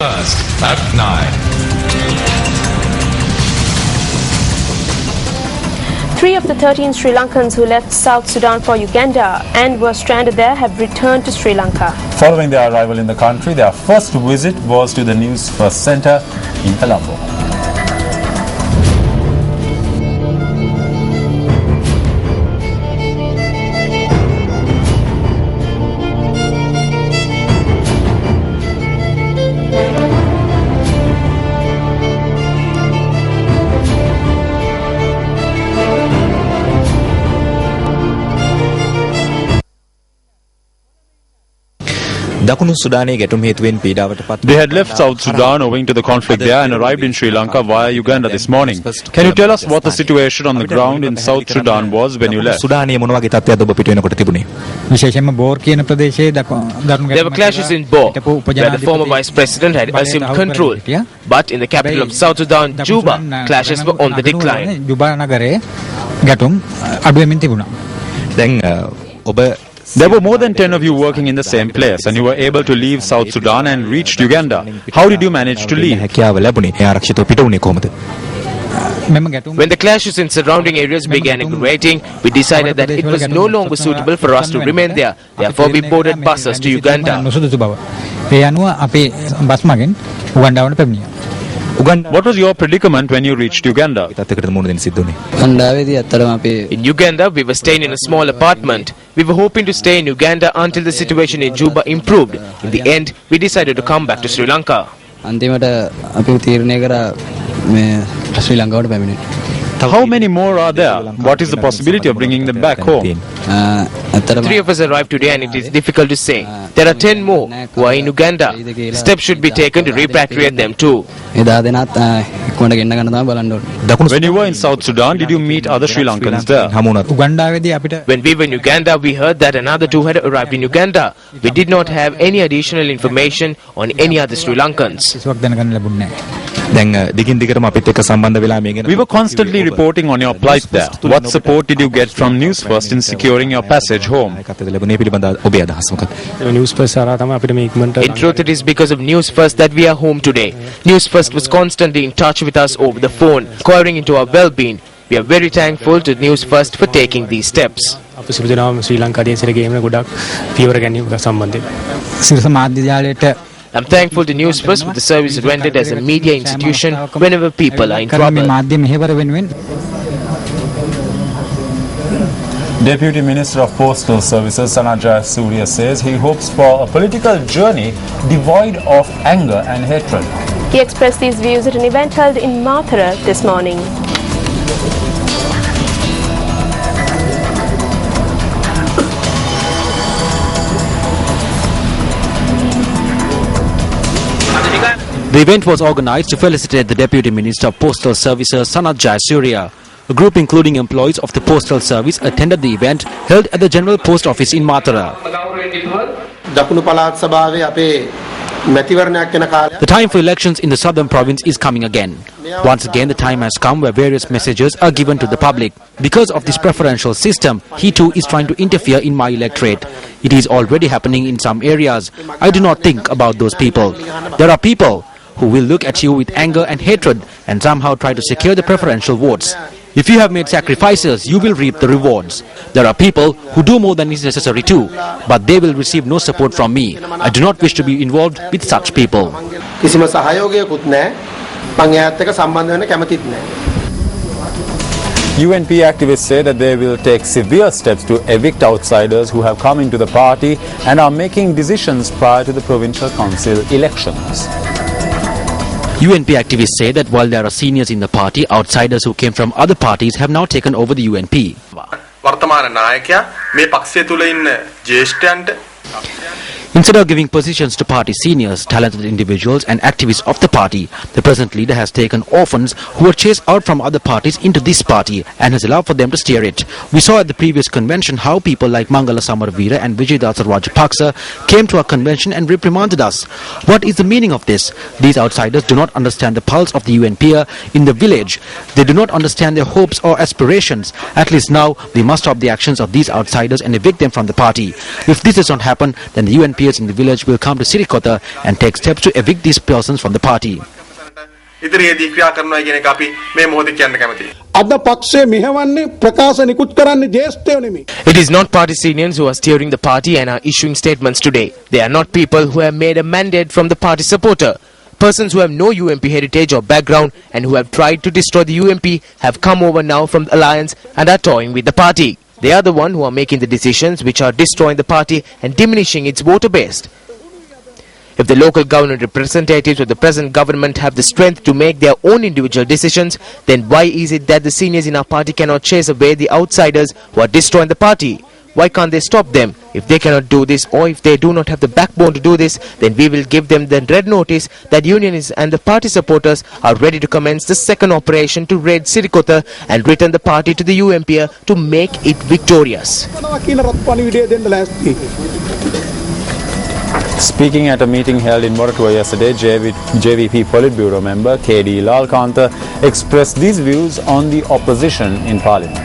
Newsfirst at 9. 3 of the 13 Sri Lankans who left South Sudan for Uganda and were stranded there have returned to Sri Lanka. Following their arrival in the country, their first visit was to the Newsfirst Centre in Colombo. They had left South Sudan owing to the conflict there and arrived in Sri Lanka via Uganda this morning. Can you tell us what the situation on the ground in South Sudan was when you left? There were clashes in Bor, where the former vice president had assumed control. But in the capital of South Sudan, Juba, clashes were on the decline. There were more than 10 of you working in the same place and you were able to leave South Sudan and reached Uganda. How did you manage to leave? When the clashes in surrounding areas began aggravating, we decided that it was no longer suitable for us to remain there. Therefore, we boarded buses to Uganda. What was your predicament when you reached Uganda? In Uganda, we were staying in a small apartment. We were hoping to stay in Uganda until the situation in Juba improved. In the end, we decided to come back to Sri Lanka. How many more are there? What is the possibility of bringing them back home? 3 of us arrived today and it is difficult to say. There are 10 more who are in Uganda. Steps should be taken to repatriate them too. When you were in South Sudan, did you meet other Sri Lankans there? When we were in Uganda, we heard that another 2 had arrived in Uganda. We did not have any additional information on any other Sri Lankans. We were constantly reporting on your plight there. What support did you get from Newsfirst in securing your passage home? In truth, it is because of Newsfirst that we are home today. Newsfirst was constantly in touch with us over the phone, inquiring into our well-being. We are very thankful to Newsfirst for taking these steps. I'm thankful to Newsfirst for the service rendered as a media institution whenever people are in trouble. Deputy Minister of Postal Services Sanjay Surya says he hopes for a political journey devoid of anger and hatred. He expressed these views at an event held in Mathura this morning. The event was organized to felicitate the Deputy Minister of Postal Services Sanjay Surya. A group including employees of the Postal Service attended the event held at the General Post Office in Mathura. The time for elections in the southern province is coming again. Once again, the time has come where various messages are given to the public. Because of this preferential system, he too is trying to interfere in my electorate. It is already happening in some areas. I do not think about those people. There are people who will look at you with anger and hatred and somehow try to secure the preferential votes. If you have made sacrifices, you will reap the rewards. There are people who do more than is necessary too, but they will receive no support from me. I do not wish to be involved with such people. UNP activists say that they will take severe steps to evict outsiders who have come into the party and are making decisions prior to the provincial council elections. UNP activists say that while there are seniors in the party, outsiders who came from other parties have now taken over the UNP. Instead of giving positions to party seniors, talented individuals and activists of the party, the present leader has taken orphans who were chased out from other parties into this party and has allowed for them to steer it. We saw at the previous convention how people like Mangala Samarveera and Vijayadasa Rajapaksa came to our convention and reprimanded us. What is the meaning of this? These outsiders do not understand the pulse of the UNP in the village. They do not understand their hopes or aspirations. At least now, we must stop the actions of these outsiders and evict them from the party. If this does not happen, then the UNP UMPs in the village will come to Sirikota and take steps to evict these persons from the party. ඉදිරියේදී ක්‍රියා කරනවා කියන එක අපි මේ මොහොතේ කියන්න කැමතියි. අද පක්ෂයේ මෙහෙවන්නේ ප්‍රකාශ නිකුත් කරන්නේ ජ්‍යෙෂ්ඨයෝ නෙමෙයි. It is not party seniors who are steering the party and are issuing statements today. They are not people who have made a mandate from the party supporter. Persons who have no UMP heritage or background and who have tried to destroy the UMP have come over now from the alliance and are toying with the party. They are the one who are making the decisions which are destroying the party and diminishing its voter base. If the local government representatives of the present government have the strength to make their own individual decisions, then why is it that the seniors in our party cannot chase away the outsiders who are destroying the party? Why can't they stop them? If they cannot do this, or if they do not have the backbone to do this, then we will give them the red notice that unionists and the party supporters are ready to commence the second operation to raid Sirikota and return the party to the UMP to make it victorious. Speaking at a meeting held in Moratua yesterday, JVP Politburo member KD Lalkanta expressed these views on the opposition in Parliament.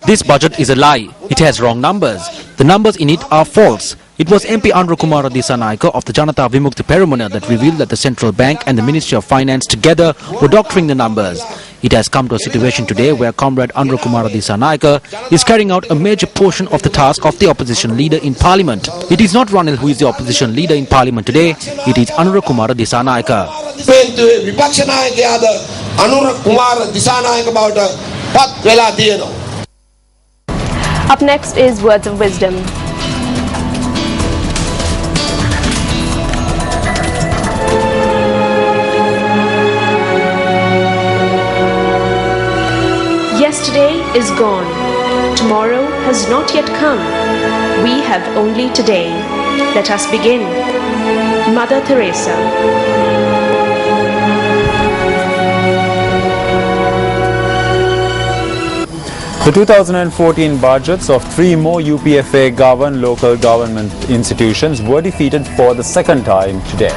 This budget is a lie. It has wrong numbers. The numbers in it are false. It was MP Anurakumara Disanaika of the Janata Vimukti Peramuna that revealed that the Central Bank and the Ministry of Finance together were doctoring the numbers. It has come to a situation today where Comrade Anurakumara Disanaika is carrying out a major portion of the task of the opposition leader in Parliament. It is not Ranil who is the opposition leader in Parliament today. It is Anurakumara Disanaika. Up next is Words of Wisdom. Yesterday is gone. Tomorrow has not yet come. We have only today. Let us begin. Mother Teresa. The 2014 budgets of 3 more UPFA governed local government institutions were defeated for the second time today.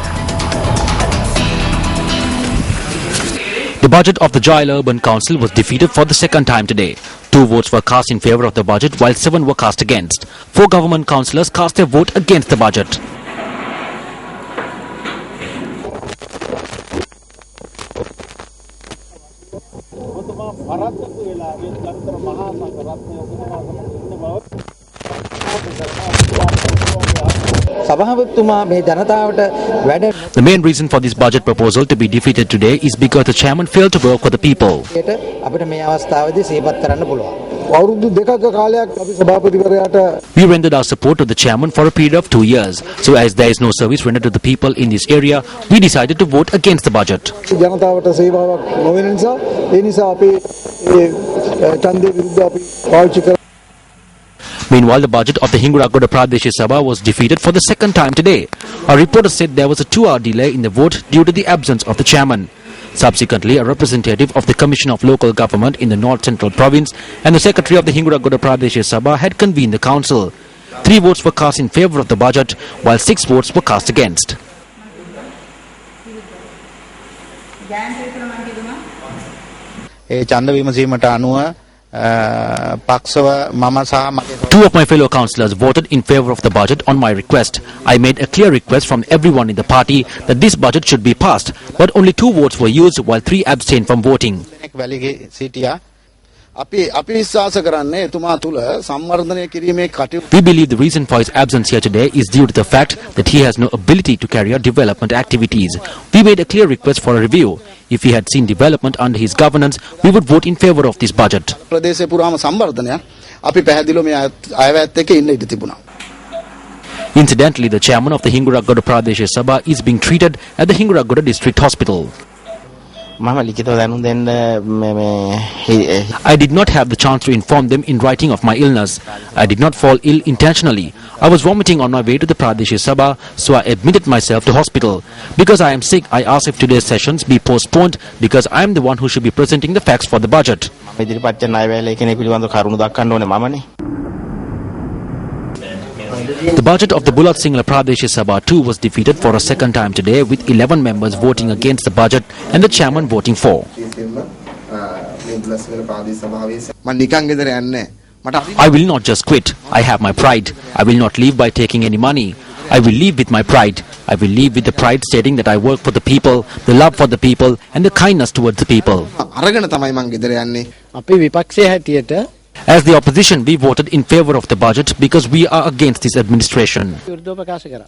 The budget of the Jaila Urban Council was defeated for the second time today. 2 votes were cast in favour of the budget while 7 were cast against. 4 government councillors cast their vote against the budget. The main reason for this budget proposal to be defeated today is because the chairman failed to work for the people. We rendered our support to the chairman for a period of 2 years. So as there is no service rendered to the people in this area, we decided to vote against the budget. Meanwhile, the budget of the Hinguragoda Pradesh Sabha was defeated for the second time today. Our reporter said there was a 2-hour delay in the vote due to the absence of the chairman. Subsequently, a representative of the Commission of Local Government in the North Central Province and the secretary of the Hinguragoda Pradesh Sabha had convened the council. 3 votes were cast in favour of the budget, while 6 votes were cast against. Two of my fellow councillors voted in favour of the budget on my request. I made a clear request from everyone in the party that this budget should be passed, but only 2 votes were used while 3 abstained from voting. We believe the reason for his absence here today is due to the fact that he has no ability to carry out development activities. We made a clear request for a review. If he had seen development under his governance, we would vote in favour of this budget. Incidentally, the chairman of the Hinguragoda Pradesh Sabha is being treated at the Hinguragoda District Hospital. I did not have the chance to inform them in writing of my illness. I did not fall ill intentionally. I was vomiting on my way to the Pradesh Sabha, so I admitted myself to hospital. Because I am sick, I asked if today's sessions be postponed because I am the one who should be presenting the facts for the budget. The budget of the Bulat Singla Pradesh Sabha too was defeated for a second time today, with 11 members voting against the budget and the chairman voting for. I will not just quit. I have my pride. I will not leave by taking any money. I will leave with my pride. I will leave with the pride stating that I work for the people, the love for the people and the kindness towards the people. අරගෙන තමයි මං ගෙදර යන්නේ. අපි විපක්ෂයේ හැටියට As the opposition, we voted in favor of the budget because we are against this administration. විරුද්ධව ප්‍රකාශ කරා.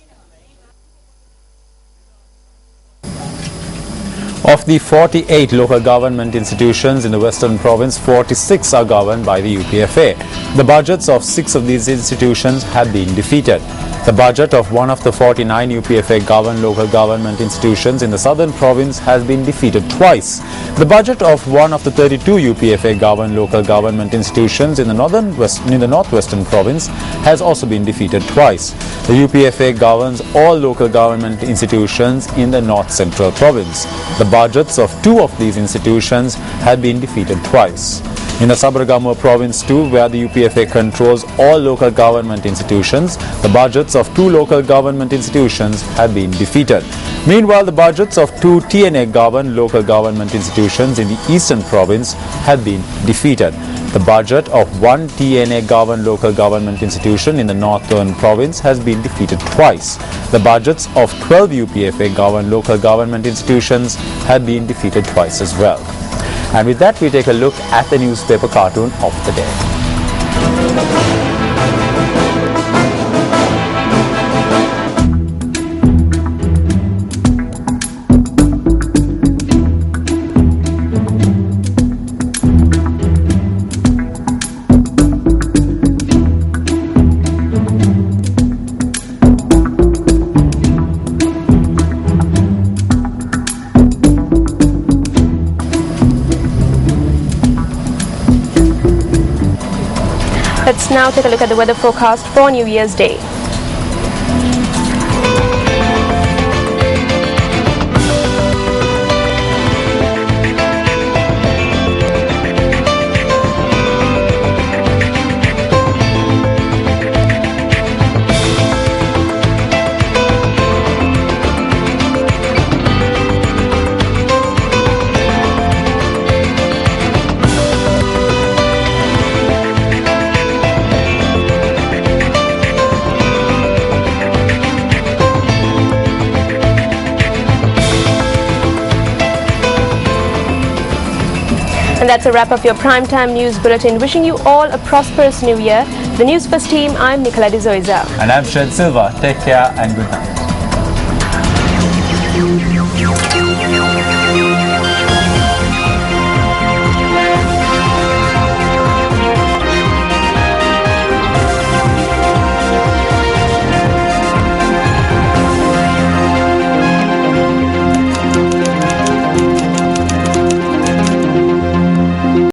Of the 48 local government institutions in the Western Province, 46 are governed by the UPFA. The budgets of 6 of these institutions have been defeated. The budget of one of the 49 UPFA governed local government institutions in the Southern Province has been defeated twice. The budget of one of the 32 UPFA governed local government institutions in the Northwestern Province has also been defeated twice. The UPFA governs all local government institutions in the North Central Province. The budgets of 2 of these institutions had been defeated twice. In the Sabaragamuwa Province too, where the UPFA controls all local government institutions, the budgets of 2 local government institutions have been defeated. Meanwhile, the budgets of 2 TNA governed local government institutions in the Eastern Province have been defeated. The budget of 1 TNA governed local government institution in the Northern Province has been defeated twice. The budgets of 12 UPFA governed local government institutions have been defeated twice as well. And with that, we take a look at the newspaper cartoon of the day. Let's now take a look at the weather forecast for New Year's Day. And that's a wrap of your primetime news bulletin. Wishing you all a prosperous new year. The Newsfirst team, I'm Nicola De Zoiza. And I'm Shed Silva. Take care and good night.